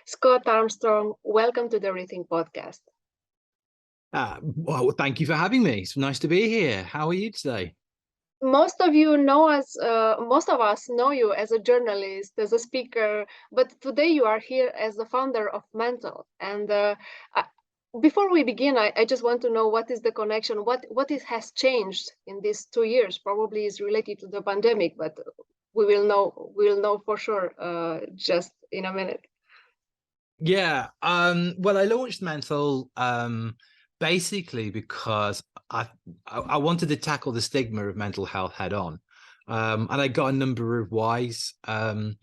Scott Armstrong, welcome to the Rethink podcast. Well, thank you for having me. It's nice to be here. How are you today? Most of us know you as a journalist, as a speaker, but today you are here as the founder of Mental. And before we begin, I just want to know what is the connection, has changed in these 2 years. Probably is related to the pandemic, but we'll know for sure just in a minute. Yeah. Well, I launched Mental basically because I wanted to tackle the stigma of mental health head on. And I got a number of whys. In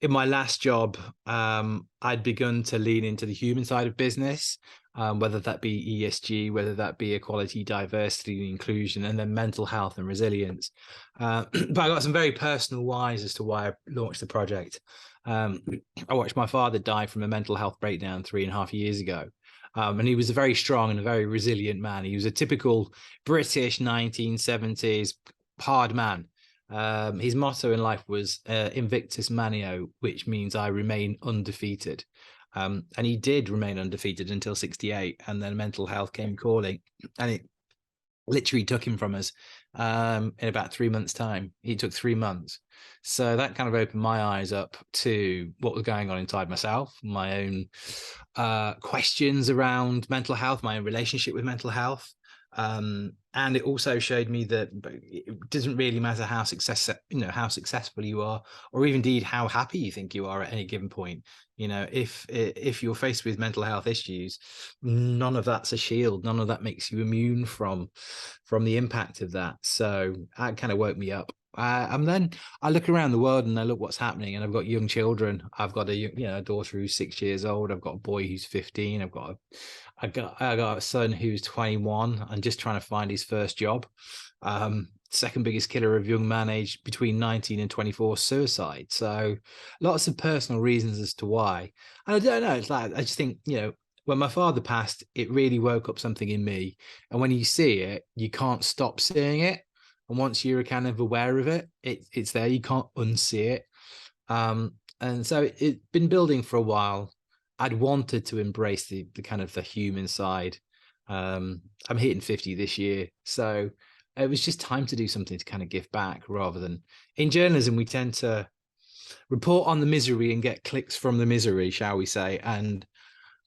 my last job, I'd begun to lean into the human side of business, whether that be ESG, whether that be equality, diversity, and inclusion, and then mental health and resilience. But I got some very personal whys as to why I launched the project. I watched my father die from a mental health breakdown 3.5 years ago. And he was a very strong and a very resilient man. He was a typical British 1970s hard man. His motto in life was Invictus Manio, which means I remain undefeated. And he did remain undefeated until 68. And then mental health came calling, and it literally took him from us in about 3 months' time. He took 3 months. So that kind of opened my eyes up to what was going on inside myself, my own questions around mental health, my own relationship with mental health. And it also showed me that it doesn't really matter how successful you are, or even indeed how happy you think you are at any given point. If you're faced with mental health issues, none of that's a shield. None of that makes you immune from the impact of that. So that kind of woke me up. And then I look around the world and I look what's happening, and I've got young children. I've got a daughter who's 6 years old. I've got a boy who's 15. I got a son who's 21 and just trying to find his first job. Second biggest killer of young man aged between 19 and 24, suicide. So lots of personal reasons as to why. And I don't know, it's like, I just think, when my father passed, it really woke up something in me. And when you see it, you can't stop seeing it. And once you're kind of aware of it, it's there. You can't unsee it. And so it's been building for a while. I'd wanted to embrace the kind of the human side. I'm hitting 50 this year. So it was just time to do something to kind of give back, rather than in journalism, we tend to report on the misery and get clicks from the misery, shall we say. And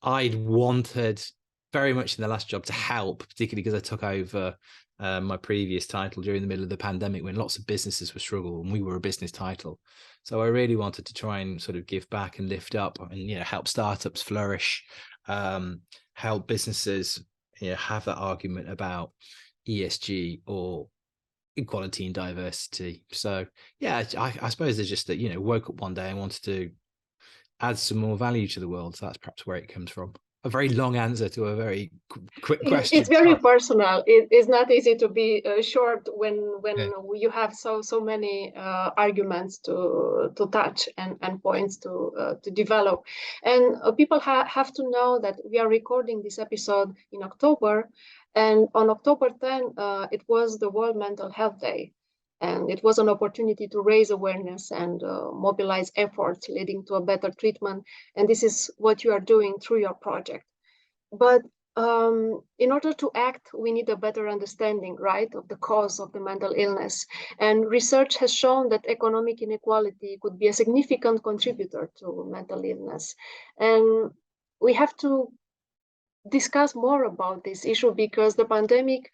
I'd wanted very much in the last job to help, particularly because I took over my previous title during the middle of the pandemic when lots of businesses were struggling, and we were a business title. So I really wanted to try and sort of give back and lift up and, help startups flourish, help businesses, have that argument about ESG or equality and diversity. So, yeah, I suppose there's just that, woke up one day and wanted to add some more value to the world. So that's perhaps where it comes from. A very long answer to a very quick question. It's very personal. It is not easy to be short when you have so many arguments to touch and points to develop. And people have to know that we are recording this episode in October, and on October 10, it was the World Mental Health Day. And it was an opportunity to raise awareness and mobilize efforts leading to a better treatment. And this is what you are doing through your project. But in order to act, we need a better understanding, right, of the cause of the mental illness. And research has shown that economic inequality could be a significant contributor to mental illness. And we have to discuss more about this issue because the pandemic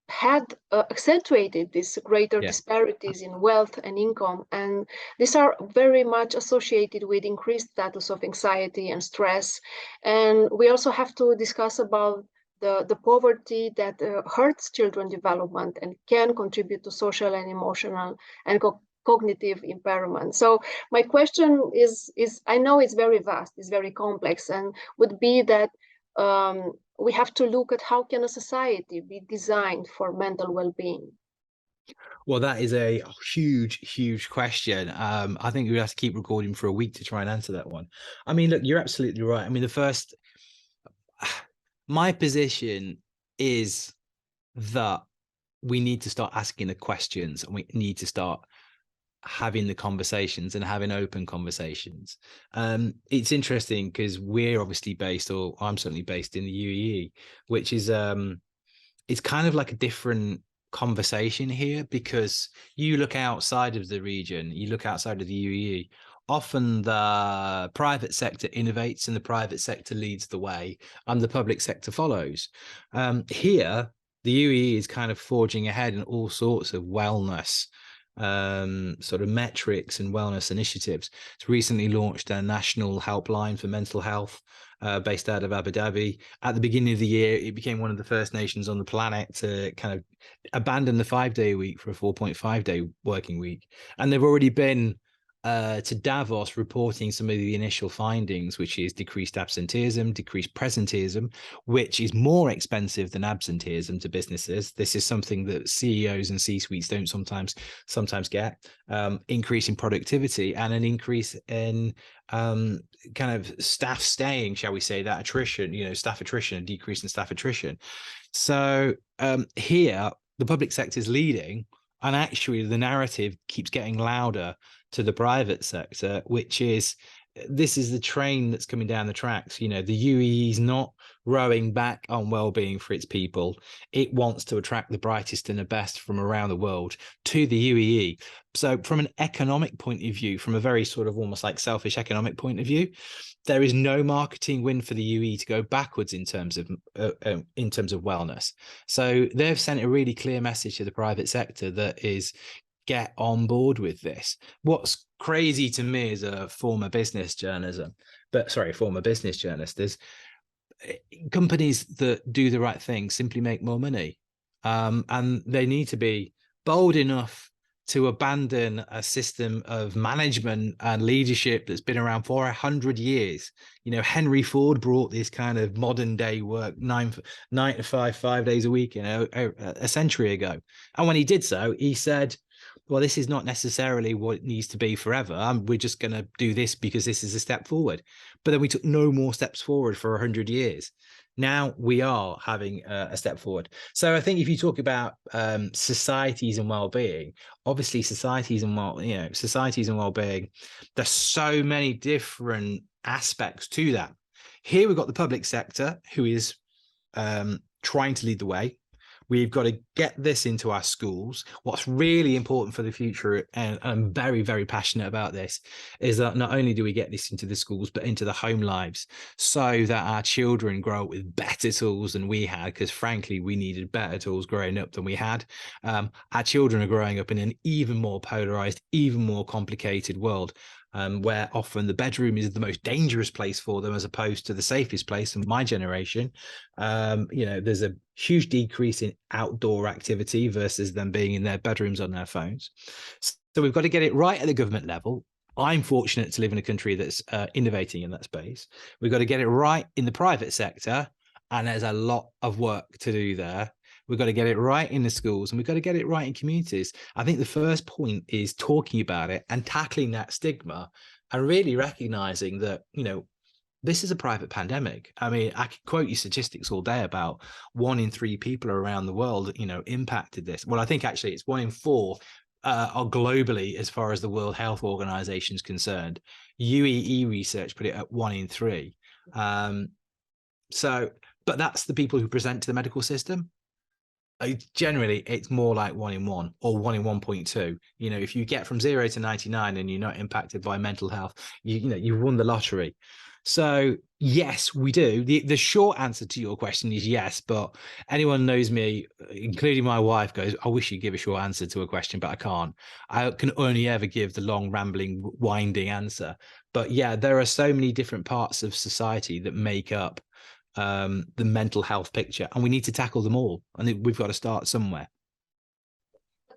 had accentuated these greater disparities in wealth and income, and these are very much associated with increased status of anxiety and stress. And we also have to discuss about the poverty that hurts children development and can contribute to social and emotional and cognitive impairment. So my question is I know it's very vast, it's very complex, and would be that we have to look at how can a society be designed for mental well-being. Well, that is a huge question. I think we have to keep recording for a week to try and answer that one. I mean, look, you're absolutely right. I mean, my position is that we need to start asking the questions, and we need to start having the conversations and having open conversations. It's interesting because we're obviously based, or I'm certainly based in the UAE, which is it's kind of like a different conversation here, because you look outside of the region, you look outside of the UAE, often the private sector innovates and the private sector leads the way and the public sector follows. Here, the UAE is kind of forging ahead in all sorts of wellness sort of metrics and wellness initiatives. It's recently launched a national helpline for mental health based out of Abu Dhabi. At the beginning of the year, it became one of the first nations on the planet to kind of abandon the 5-day week for a 4.5-day working week. And they've already been to Davos reporting some of the initial findings, which is decreased absenteeism, decreased presenteeism, which is more expensive than absenteeism to businesses. This is something that CEOs and C-suites don't sometimes get. Increase in productivity and an increase in kind of staff staying, shall we say, that attrition, staff attrition, a decrease in staff attrition. So here, the public sector is leading, and actually the narrative keeps getting louder to the private sector, which is this is the train that's coming down the tracks. The UAE is not rowing back on well-being for its people. It wants to attract the brightest and the best from around the world to the UAE. So from an economic point of view, from a very sort of almost like selfish economic point of view, there is no marketing win for the UAE to go backwards in terms of wellness. So they've sent a really clear message to the private sector that is, get on board with this. What's crazy to me as a former business journalist is companies that do the right thing simply make more money. And they need to be bold enough to abandon a system of management and leadership that's been around for 100 years. Henry Ford brought this kind of modern day work, 9 to 5 days a week, a century ago. And when he did so, he said, well, this is not necessarily what it needs to be forever. We're just going to do this because this is a step forward. But then we took no more steps forward for 100 years. Now we are having a step forward. So I think if you talk about societies and well-being, obviously societies and well-being, there's so many different aspects to that. Here we've got the public sector who is trying to lead the way. We've got to get this into our schools. What's really important for the future, and I'm very, very passionate about this, is that not only do we get this into the schools, but into the home lives, so that our children grow up with better tools than we had, because frankly, we needed better tools growing up than we had. Our children are growing up in an even more polarized, even more complicated world. Where often the bedroom is the most dangerous place for them as opposed to the safest place. In my generation, there's a huge decrease in outdoor activity versus them being in their bedrooms on their phones. So we've got to get it right at the government level. I'm fortunate to live in a country that's innovating in that space. We've got to get it right in the private sector, and there's a lot of work to do there. We've got to get it right in the schools, and we've got to get it right in communities. I think the first point is talking about it and tackling that stigma and really recognizing that, this is a private pandemic. I mean, I could quote you statistics all day about 1 in 3 people around the world, impacted this. Well, I think actually it's 1 in 4 are globally, as far as the World Health Organization is concerned. UEE research put it at 1 in 3. But that's the people who present to the medical system. Generally, it's more like 1 in 1 or 1 in 1.2. If you get from 0 to 99 and you're not impacted by mental health, you've won the lottery. So yes, we do. The short answer to your question is yes, but anyone knows me, including my wife, goes, I wish you'd give a short answer to a question, but I can't. I can only ever give the long, rambling, winding answer. But yeah, there are so many different parts of society that make up the mental health picture, and we need to tackle them all, and we've got to start somewhere.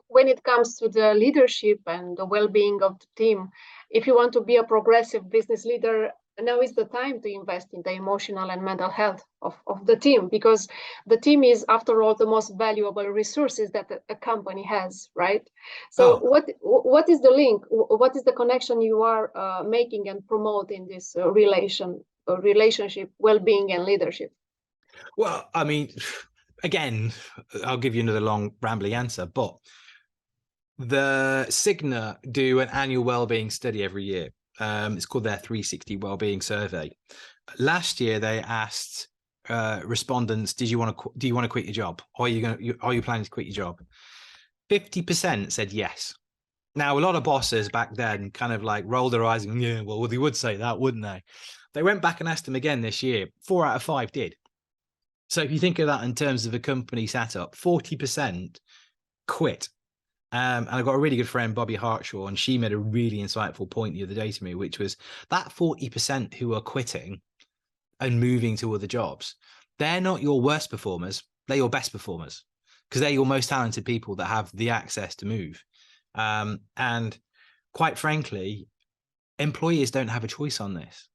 When it comes to the leadership and the well-being of the team, if you want to be a progressive business leader, now is the time to invest in the emotional and mental health of the team, because the team is, after all, the most valuable resources that a company has, right? So what is the link? What is the connection you are making and promoting this relationship, well-being and leadership? Well, I mean, again, I'll give you another long rambling answer, but the Cigna do an annual wellbeing study every year. It's called their 360 Wellbeing Survey. Last year, they asked respondents, do you want to quit your job? Or are you planning to quit your job? 50% said yes. Now, a lot of bosses back then kind of like rolled their eyes and, yeah, well, they would say that, wouldn't they? They went back and asked them again this year. 4 out of 5 did. So if you think of that in terms of a company setup, 40% quit. And I've got a really good friend, Bobby Hartshaw, and she made a really insightful point the other day to me, which was that 40% who are quitting and moving to other jobs, they're not your worst performers, they're your best performers, because they're your most talented people that have the access to move. And quite frankly, employers don't have a choice on this.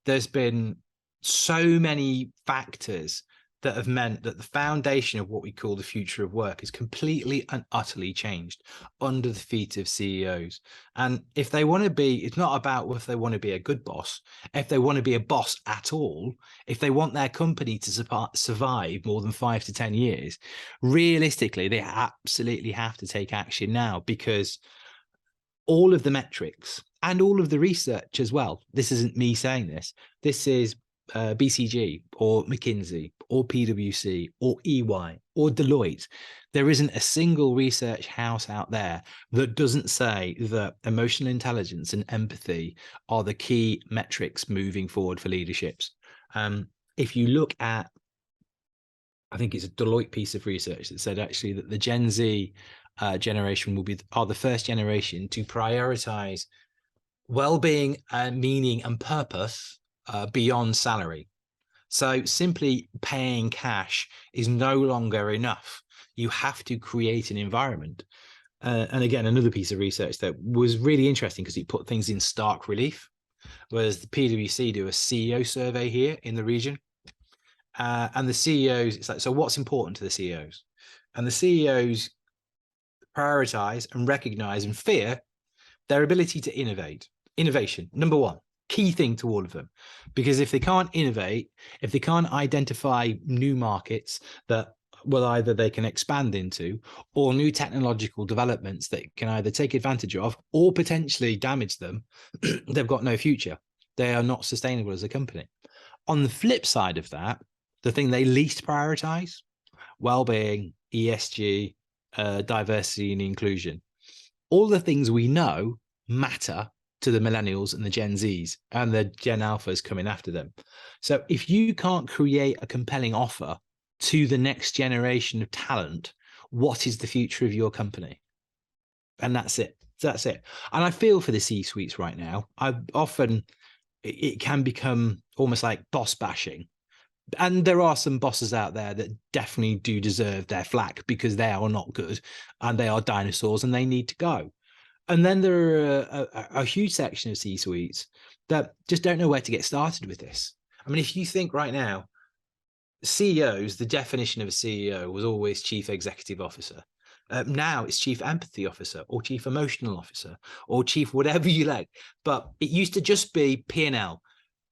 There's been so many factors that have meant that the foundation of what we call the future of work is completely and utterly changed under the feet of CEOs. And if they want to be, it's not about if they want to be a good boss, if they want to be a boss at all, if they want their company to survive more than 5 to 10 years, realistically, they absolutely have to take action now, because all of the metrics and all of the research as well, this isn't me saying this, this is BCG or McKinsey or PwC or EY or Deloitte. There isn't a single research house out there that doesn't say that emotional intelligence and empathy are the key metrics moving forward for leaderships. If you look at, I think it's a Deloitte piece of research that said actually that the Gen Z generation are the first generation to prioritize well-being, meaning and purpose beyond salary. So simply paying cash is no longer enough. You have to create an environment. And again, another piece of research that was really interesting because it put things in stark relief was the PwC do a CEO survey here in the region. And the CEOs, it's like, so what's important to the CEOs? And the CEOs prioritize and recognize and fear their ability to innovate. Innovation, number one, key thing to all of them. Because if they can't innovate, if they can't identify new markets that will either they can expand into, or new technological developments that can either take advantage of or potentially damage them, they've got no future. They are not sustainable as a company. On the flip side of that, the thing they least prioritize, well-being, ESG, diversity and inclusion, all the things we know matter to the millennials and the Gen Zs and the Gen Alphas coming after them. So if you can't create a compelling offer to the next generation of talent, what is the future of your company? And that's it. That's it. And I feel for the C-suites right now. It can become almost like boss bashing. And there are some bosses out there that definitely do deserve their flack because they are not good and they are dinosaurs and they need to go. And then there are a huge section of C-suites that just don't know where to get started with this. I mean, if you think right now, CEOs, the definition of a CEO was always chief executive officer. Now it's chief empathy officer or chief emotional officer or chief whatever you like. But it used to just be P&L,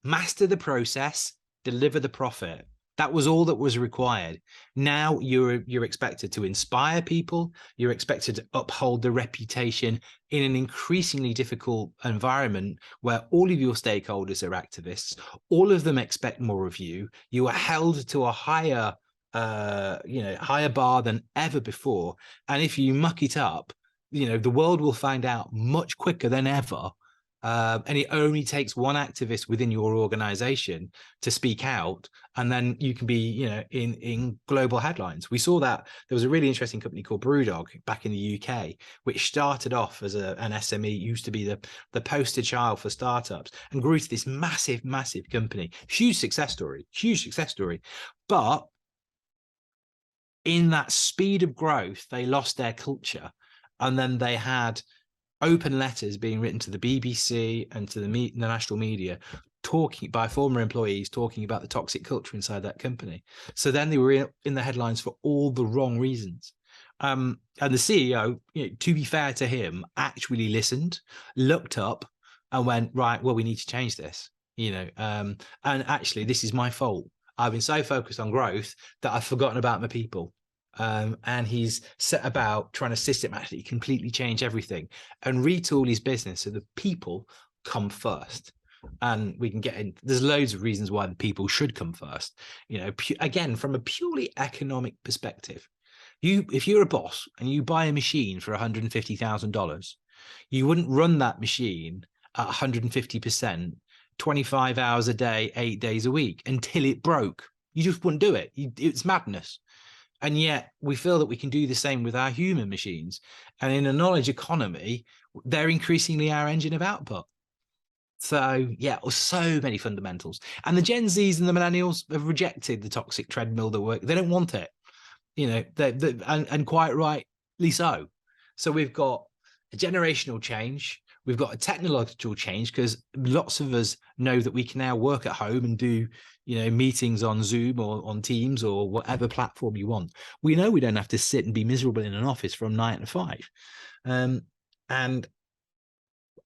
master the process, deliver the profit. That was all that was required. Now you're expected to inspire people. You're expected to uphold the reputation in an increasingly difficult environment where all of your stakeholders are activists. All of them expect more of you. You are held to a higher bar than ever before. And if you muck it up, the world will find out much quicker than ever. And it only takes one activist within your organization to speak out, and then you can be, in global headlines. We saw that there was a really interesting company called Brewdog back in the UK, which started off as an SME, used to be the poster child for startups, and grew to this massive, massive company. Huge success story. But in that speed of growth, they lost their culture, and then they had open letters being written to the BBC and to the national media talking by former employees talking about the toxic culture inside that company. So then they were in the headlines for all the wrong reasons. And the CEO, to be fair to him, actually listened, looked up and went, right, well, we need to change this, and actually this is my fault. I've been so focused on growth that I've forgotten about my people. and he's set about trying to systematically completely change everything and retool his business so the people come first. And we can get in, there's loads of reasons why the people should come first. You know, again, from a purely economic perspective, if you're a boss and you buy a machine for $150,000, you wouldn't run that machine at 150%, 25 hours a day, 8 days a week until it broke. You just wouldn't do it. It's madness. And yet we feel that we can do the same with our human machines. And in a knowledge economy, they're increasingly our engine of output. So yeah, so many fundamentals. And the Gen Zs and the millennials have rejected the toxic treadmill that work. They don't want it, you know, and quite rightly so. So we've got a generational change. We've got a technological change because lots of us know that we can now work at home and do, you know, meetings on Zoom or on Teams or whatever platform you want. We know we don't have to sit and be miserable in an office from 9 to 5. And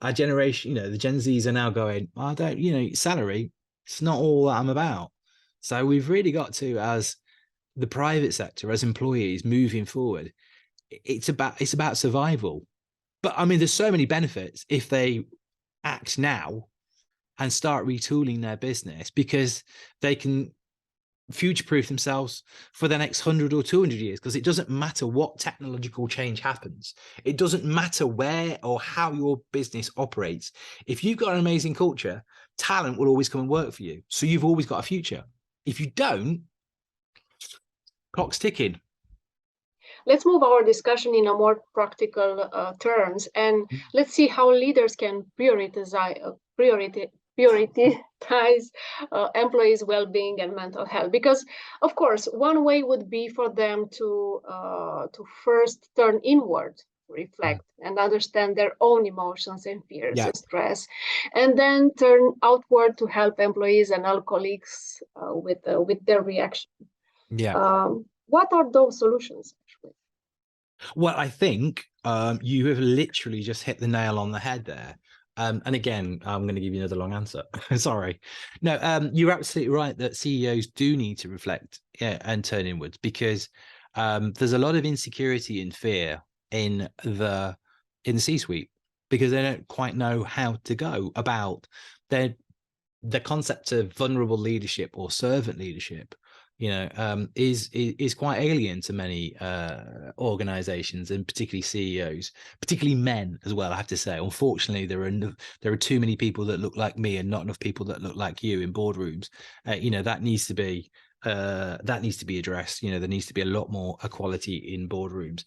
our generation, you know, the Gen Zs are now going, I don't, you know, salary, it's not all that I'm about. So we've really got to, as the private sector, as employees moving forward, it's about survival. But I mean, there's so many benefits if they act now and start retooling their business, because they can future-proof themselves for the next 100 or 200 years, because it doesn't matter what technological change happens. It doesn't matter where or how your business operates. If you've got an amazing culture, talent will always come and work for you. So you've always got a future. If you don't, clock's ticking. Let's move our discussion in a more practical terms, and let's see how leaders can prioritize employees' well-being and mental health. Because, of course, one way would be for them to first turn inward, reflect, and understand their own emotions and fears and stress, and then turn outward to help employees and all colleagues with their reaction. What are those solutions, actually? Well, I think you have literally just hit the nail on the head there. And again, I'm going to give you another long answer. Sorry. No, you're absolutely right that CEOs do need to reflect and turn inwards, because there's a lot of insecurity and fear in the C-suite, because they don't quite know how to go about the concept of vulnerable leadership or servant leadership. You know, is quite alien to many organizations, and particularly CEOs, particularly men as well. I have to say, unfortunately, there are too many people that look like me and not enough people that look like you in boardrooms. You know, that needs to be addressed. You know, there needs to be a lot more equality in boardrooms,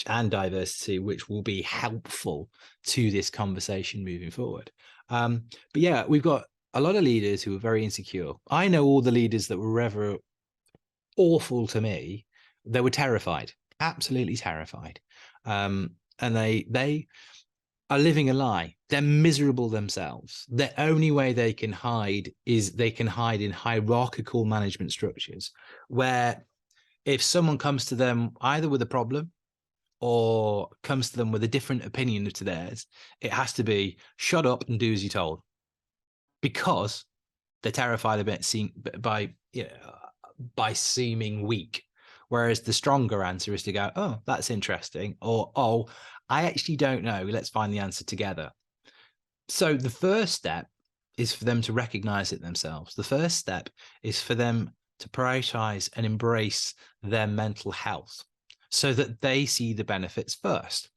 and diversity, which will be helpful to this conversation moving forward. But yeah, we've got a lot of leaders who are very insecure. I know all the leaders that were ever awful to me, they were terrified, absolutely terrified. And they are living a lie. They're miserable themselves. The only way they can hide is they can hide in hierarchical management structures, where if someone comes to them either with a problem or comes to them with a different opinion to theirs, it has to be shut up and do as you're told, because they're terrified of it by seeming weak. Whereas the stronger answer is to go, oh, that's interesting, or, oh, I actually don't know, let's find the answer together. So the first step is for them to recognize it themselves. The first step is for them to prioritize and embrace their mental health so that they see the benefits first.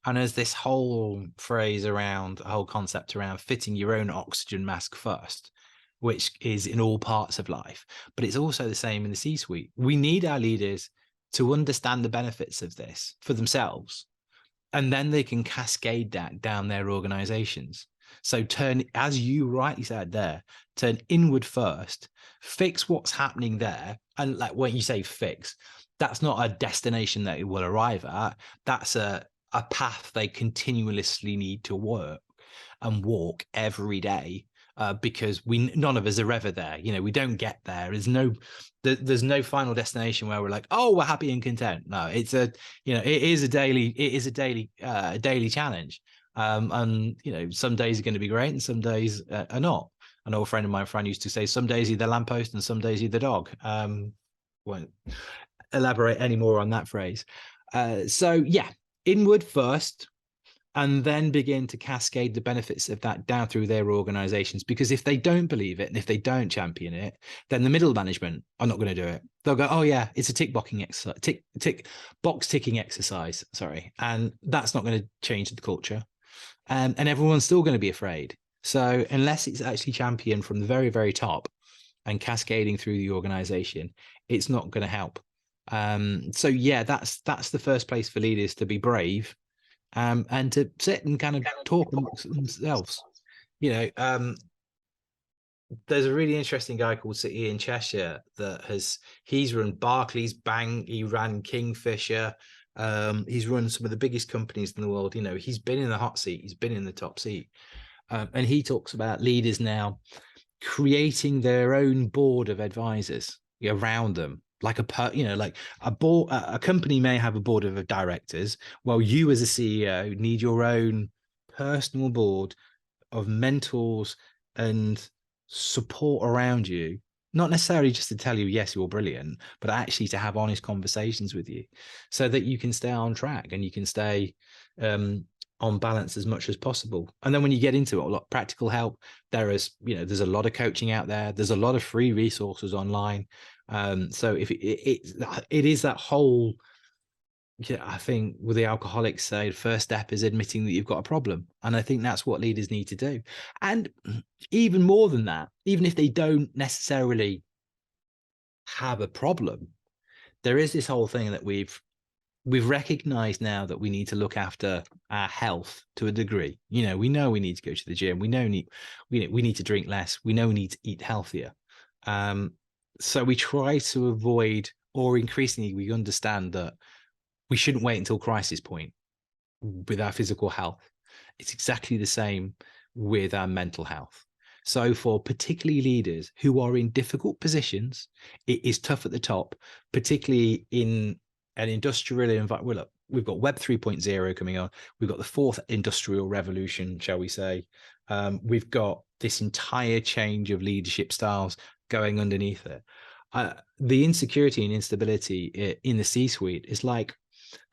And there's this whole phrase around, a whole concept around fitting your own oxygen mask first, which is in all parts of life, but it's also the same in the C-suite. We need our leaders to understand the benefits of this for themselves, and then they can cascade that down their organizations. So turn, as you rightly said there, turn inward first, fix what's happening there. And like when you say fix, that's not a destination that it will arrive at. That's a path they continuously need to work and walk every day. Because none of us are ever there. You know, we don't get there. There's no final destination where we're like, oh, we're happy and content. No, it is a daily challenge. And you know, some days are going to be great and some days are not. I know a friend of mine used to say, some days you're the lamppost and some days you're the dog. Well, elaborate any more on that phrase. So yeah, inward first, and then begin to cascade the benefits of that down through their organizations. Because if they don't believe it and if they don't champion it, then the middle management are not going to do it. They'll go, oh yeah, it's a tick box ticking exercise. Sorry. And that's not going to change the culture. And everyone's still going to be afraid. So unless it's actually championed from the very, very top and cascading through the organization, it's not going to help. So yeah, that's the first place for leaders to be brave. And to sit and kind of talk amongst themselves. There's a really interesting guy called Sir Ian Cheshire he's run Barclays Bank, he ran Kingfisher, he's run some of the biggest companies in the world. He's been in the hot seat, he's been in the top seat, and he talks about leaders now creating their own board of advisors around them. Like a company may have a board of directors. Well, you as a CEO need your own personal board of mentors and support around you, not necessarily just to tell you, yes, you're brilliant, but actually to have honest conversations with you so that you can stay on track and you can stay on balance as much as possible. And then when you get into it, a lot of practical help, there's a lot of coaching out there. There's a lot of free resources online. So if it is that whole, I think with the alcoholics say, the first step is admitting that you've got a problem. And I think that's what leaders need to do. And even more than that, even if they don't necessarily have a problem, there is this whole thing that we've recognized now that we need to look after our health to a degree. We know we need to go to the gym. We know we need to drink less. We know we need to eat healthier. So we try to avoid, or increasingly we understand that we shouldn't wait until crisis point with our physical health. It's exactly the same with our mental health. So for particularly leaders who are in difficult positions, it is tough at the top, particularly in an industrial environment. Look, we've got Web 3.0 coming on. We've got the fourth industrial revolution, shall we say. We've got this entire change of leadership styles going underneath it. The insecurity and instability in the C-suite is like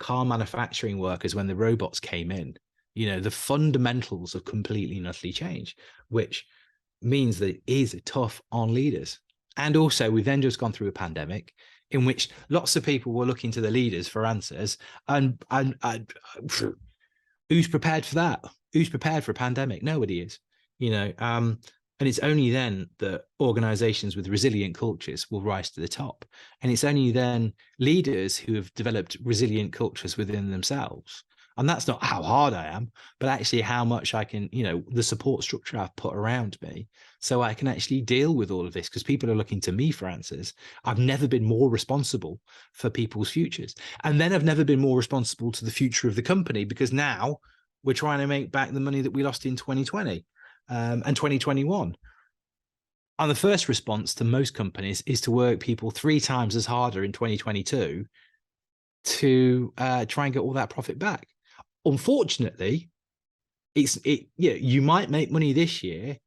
car manufacturing workers when the robots came in. The fundamentals have completely and utterly changed, which means that it is tough on leaders. And also, we've then just gone through a pandemic in which lots of people were looking to the leaders for answers. And who's prepared for that? Who's prepared for a pandemic? Nobody is. And it's only then that organizations with resilient cultures will rise to the top. And it's only then leaders who have developed resilient cultures within themselves. And that's not how hard I am, but actually how much I can, the support structure I've put around me so I can actually deal with all of this, because people are looking to me for answers. I've never been more responsible for people's futures. And then I've never been more responsible to the future of the company, because now we're trying to make back the money that we lost in 2020 and 2021. And the first response to most companies is to work people 3 times as harder in 2022 to try and get all that profit back. Unfortunately, you might make money this year,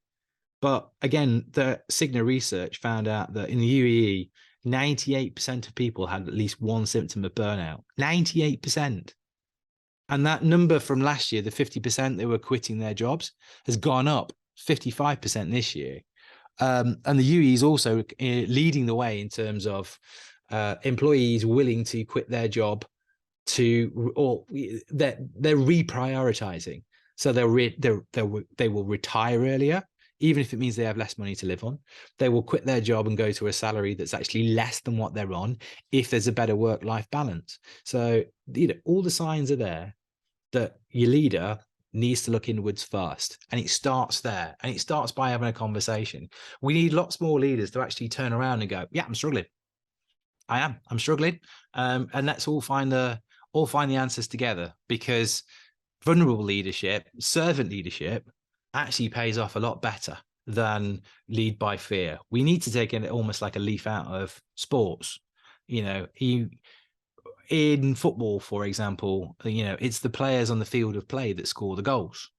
but again, the Cigna research found out that in the UAE, 98% of people had at least one symptom of burnout. 98%. And that number from last year, the 50% that were quitting their jobs, has gone up 55% this year. And the UAE is also leading the way in terms of employees willing to quit their job or they're reprioritizing. So they will retire earlier, even if it means they have less money to live on. They will quit their job and go to a salary that's actually less than what they're on if there's a better work-life balance. So, all the signs are there that your leader needs to look inwards first. And it starts there. And it starts by having a conversation. We need lots more leaders to actually turn around and go, yeah, I'm struggling. I'm struggling. And let's all find the answers together, because vulnerable leadership, servant leadership, actually pays off a lot better than lead by fear. We need to take it almost like a leaf out of sports. In football, for example, it's the players on the field of play that score the goals.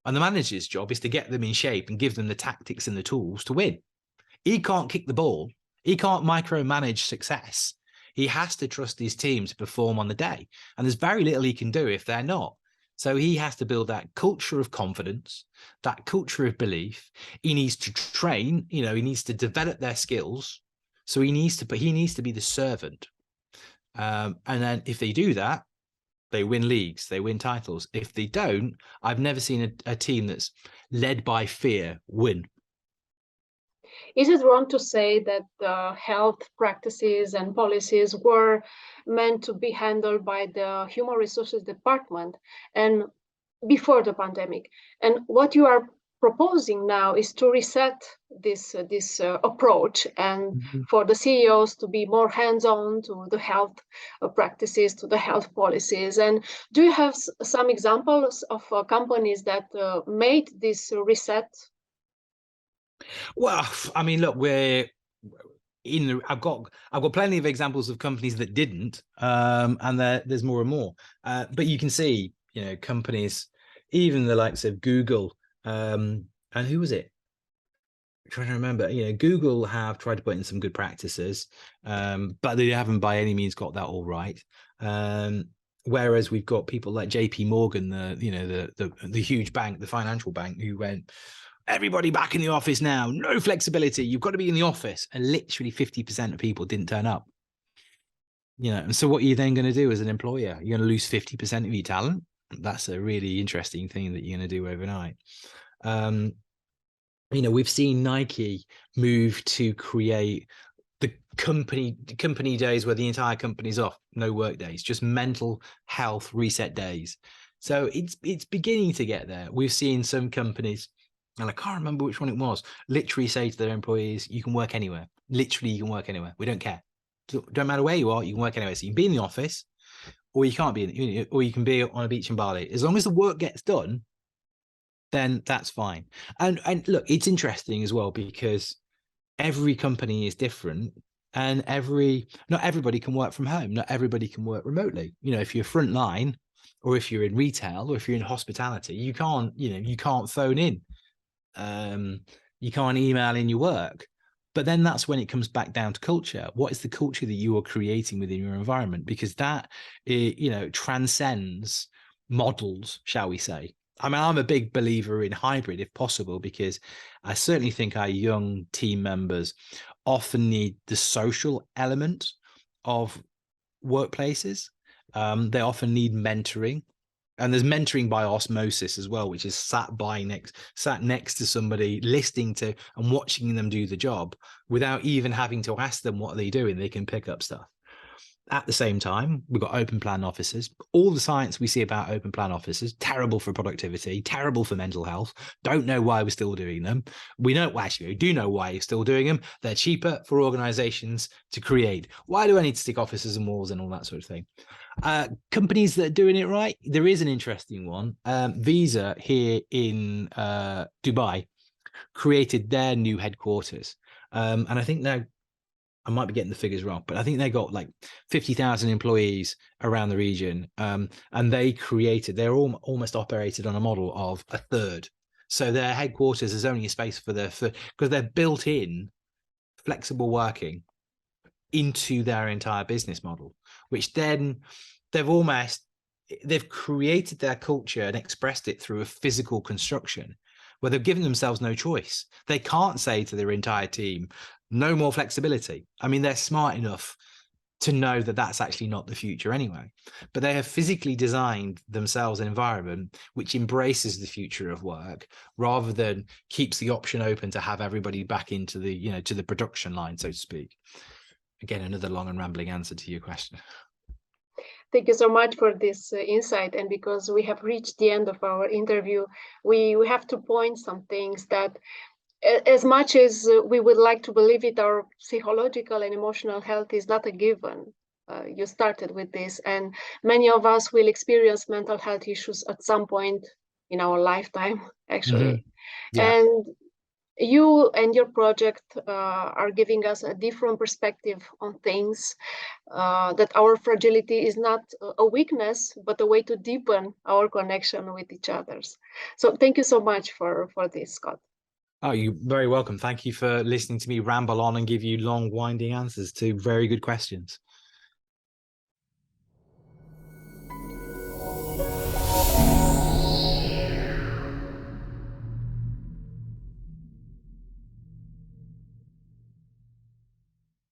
And the manager's job is to get them in shape and give them the tactics and the tools to win. He can't kick the ball. He can't micromanage success. He has to trust his team to perform on the day. And there's very little he can do if they're not. So he has to build that culture of confidence, that culture of belief. He needs to train, he needs to develop their skills. So he needs to be the servant. And then if they do that, they win leagues, they win titles. If they don't, I've never seen a team that's led by fear win. Is it wrong to say that health practices and policies were meant to be handled by the human resources department and before the pandemic? And what you are proposing now is to reset this approach and for the CEOs to be more hands-on to the health practices, to the health policies. And do you have some examples of companies that made this reset? Well, I mean, look, I've got plenty of examples of companies that didn't, and there's more and more. But you can see, companies, even the likes of Google, and who was it? I'm trying to remember. Google have tried to put in some good practices, but they haven't by any means got that all right. Whereas we've got people like JP Morgan, the huge bank, the financial bank, who went, everybody back in the office now, no flexibility, you've got to be in the office. And literally 50% of people didn't turn up. And so what are you then going to do as an employer? You're going to lose 50% of your talent. That's a really interesting thing that you're going to do overnight. We've seen Nike move to create the company days where the entire company's off, no work days, just mental health reset days. So it's beginning to get there. We've seen some companies, and I can't remember which one it was, literally say to their employees, you can work anywhere. Literally, you can work anywhere. We don't care. Don't matter where you are, you can work anywhere. So you can be in the office, or you can't be or you can be on a beach in Bali. As long as the work gets done, then that's fine. And look, it's interesting as well, because every company is different, and not everybody can work from home. Not everybody can work remotely. If you're frontline, or if you're in retail, or if you're in hospitality, you can't phone in. You can't email in your work. But then that's when it comes back down to culture. What is the culture that you are creating within your environment? Because that, transcends models, shall we say. I mean, I'm a big believer in hybrid if possible, because I certainly think our young team members often need the social element of workplaces. They often need mentoring. And there's mentoring by osmosis as well, which is sat next to somebody, listening to and watching them do the job without even having to ask them what they're doing. They can pick up stuff. At the same time, we've got open plan offices. All the science we see about open plan offices, terrible for productivity, terrible for mental health. Don't know why we're still doing them. We do know why you're still doing them. They're cheaper for organizations to create. Why do I need to stick offices and walls and all that sort of thing? Companies that are doing it right, there is an interesting one. Visa here in Dubai created their new headquarters. And I think now, I might be getting the figures wrong, but I think they got like 50,000 employees around the region. And they're almost operated on a model of a third. So their headquarters is only a space for because they're built in flexible working into their entire business model, which then they've created their culture and expressed it through a physical construction where they've given themselves no choice. They can't say to their entire team, no more flexibility. I mean, they're smart enough to know that that's actually not the future anyway, but they have physically designed themselves an environment which embraces the future of work rather than keeps the option open to have everybody back into the, to the production line, so to speak. Again, another long and rambling answer to your question. Thank you so much for this insight. And because we have reached the end of our interview, we have to point some things that, as much as we would like to believe it, our psychological and emotional health is not a given. You started with this, and many of us will experience mental health issues at some point in our lifetime, actually. Mm-hmm. Yeah. And you and your project are giving us a different perspective on things, that our fragility is not a weakness, but a way to deepen our connection with each other. So thank you so much for this, Scott. Oh, you're very welcome. Thank you for listening to me ramble on and give you long, winding answers to very good questions.